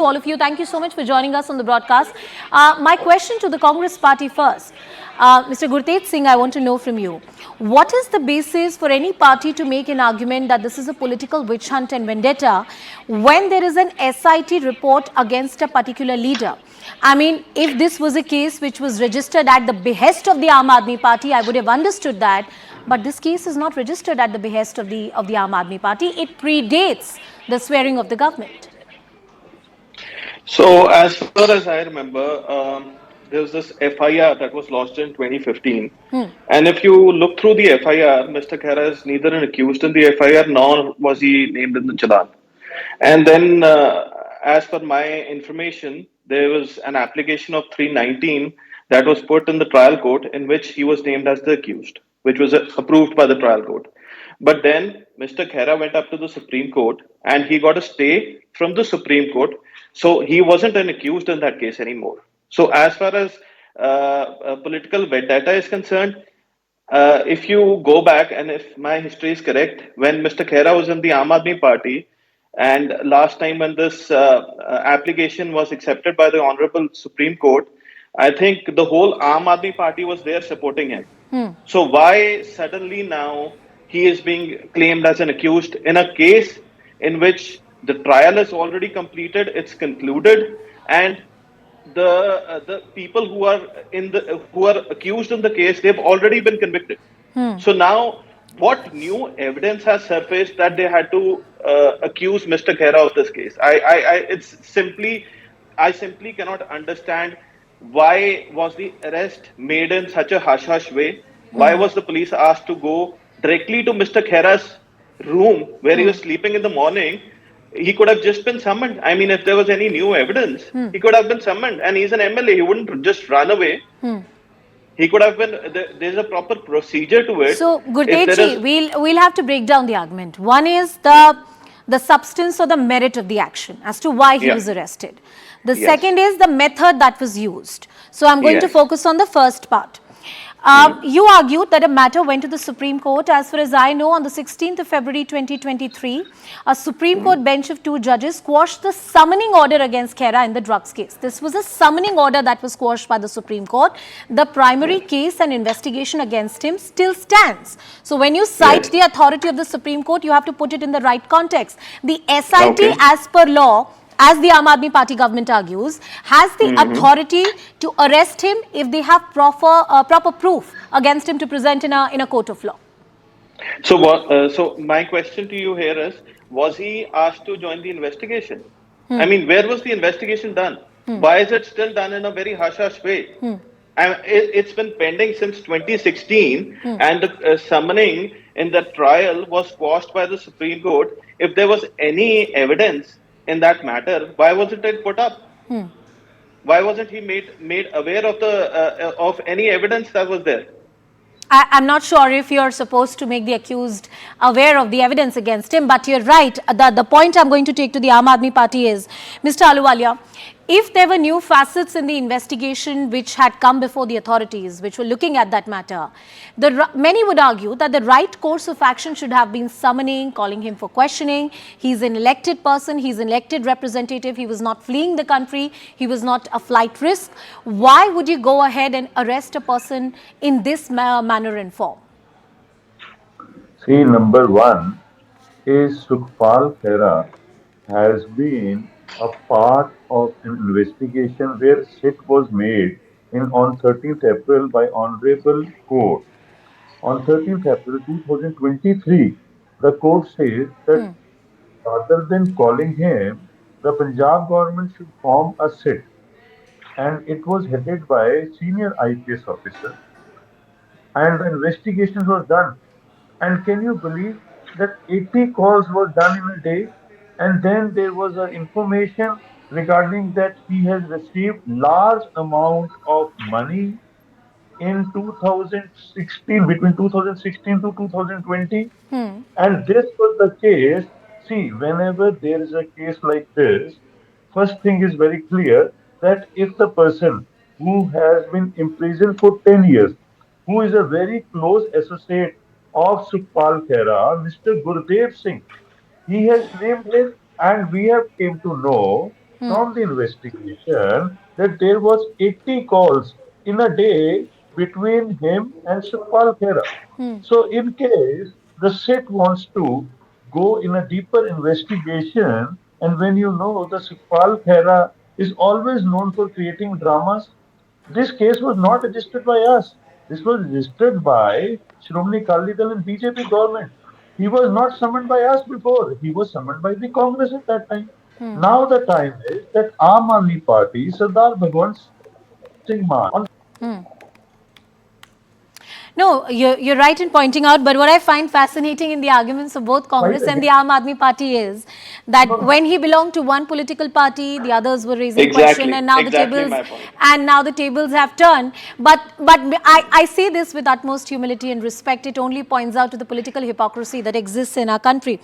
all of you. Thank you so much for joining us on the broadcast. My question to the Congress party first. Mr. Gurtej Singh, I want to know from you. What is the basis for any party to make an argument that this is a political witch hunt and vendetta when there is an SIT report against a particular leader? I mean, if this was a case which was registered at the behest of the Aam Aadmi Party, I would have understood that. But this case is not registered at the behest of the Aam Aadmi Party. It predates the swearing of the government. So, as far as I remember, there was this FIR that was lodged in 2015. And if you look through the FIR, Mr. Khaira is neither an accused in the FIR nor was he named in the Challan. And then, as per my information, there was an application of 319 that was put in the trial court in which he was named as the accused, which was approved by the trial court. But then Mr. Khaira went up to the Supreme Court and he got a stay from the Supreme Court. So he wasn't an accused in that case anymore. So as far as political vendetta is concerned, if you go back and if my history is correct, when Mr. Khaira was in the Aam Aadmi Party, and last time when this application was accepted by the Honorable Supreme Court, I think the whole Aam Aadmi Party was there supporting him. So why suddenly now he is being claimed as an accused in a case in which the trial is already completed, it's concluded, and the people who are accused in the case, they've already been convicted. So now, what new evidence has surfaced that they had to accuse Mr. Khaira of this case? I simply cannot understand why was the arrest made in such a hush-hush way. Why was the police asked to go directly to Mr. Khaira's room where he was sleeping in the morning? He could have just been summoned. I mean, if there was any new evidence, he could have been summoned. And he's an MLA. He wouldn't just run away. He could have been, there's a proper procedure to it. So, Gurtej, we'll have to break down the argument. One is the substance or the merit of the action as to why he was arrested. The second is the method that was used. So, I'm going to focus on the first part. You argued that a matter went to the Supreme Court. As far as I know, on the 16th of February 2023, a Supreme Court bench of 2 judges squashed the summoning order against Khaira in the drugs case. This was a summoning order that was squashed by the Supreme Court. The primary case and investigation against him still stands. So when you cite the authority of the Supreme Court, you have to put it in the right context. The SIT, as per law, as the Aam Aadmi Party government argues, has the authority to arrest him if they have proper proof against him to present in a court of law. So, so my question to you here is: was he asked to join the investigation? I mean, where was the investigation done? Why is it still done in a very hush-hush way? It's been pending since 2016, and the summoning in the trial was squashed by the Supreme Court. If there was any evidence in that matter, why wasn't it put up? Why wasn't he made aware of the of any evidence that was there? I'm not sure if you're supposed to make the accused aware of the evidence against him, but you're right. The point I'm going to take to the Aam Aadmi Party is, Mr. Ahluwalia, if there were new facets in the investigation which had come before the authorities, which were looking at that matter, many would argue that the right course of action should have been summoning, calling him for questioning. He's an elected person, he's an elected representative, he was not fleeing the country, he was not a flight risk. Why would you go ahead and arrest a person in this manner and form? See, number one is Sukhpal Khaira has been a part of an investigation where sit was made on 13th April by Honorable Court. On 13th April 2023, the court says that rather than calling him, the Punjab government should form a sit, and it was headed by a senior IPS officer, and the investigation was done. And can you believe that 80 calls were done in a day? And then there was information regarding that he has received large amount of money in 2016, between 2016 to 2020. And this was the case. See, whenever there is a case like this, first thing is very clear that if the person who has been imprisoned for 10 years, who is a very close associate of Sukhpal Khaira, Mr. Gurtej Singh, he has named him, and we have came to know from the investigation that there was 80 calls in a day between him and Sukhpal Khaira. So, in case the SIT wants to go in a deeper investigation, and when you know the Sukhpal Khaira is always known for creating dramas, this case was not registered by us. This was registered by Shromani Akali Dal and BJP government. He was not summoned by us before. He was summoned by the Congress at that time. Now the time is that Aam Aadmi Party, Sardar Bhagwant Singh Mann, on No, you're right in pointing out, but what I find fascinating in the arguments of both Congress fight and the against. Aam Aadmi Party is that No, no. when he belonged to one political party, the others were raising question, Exactly. and now Exactly my point. the tables have turned. But I say this with utmost humility and respect. It only points out to the political hypocrisy that exists in our country.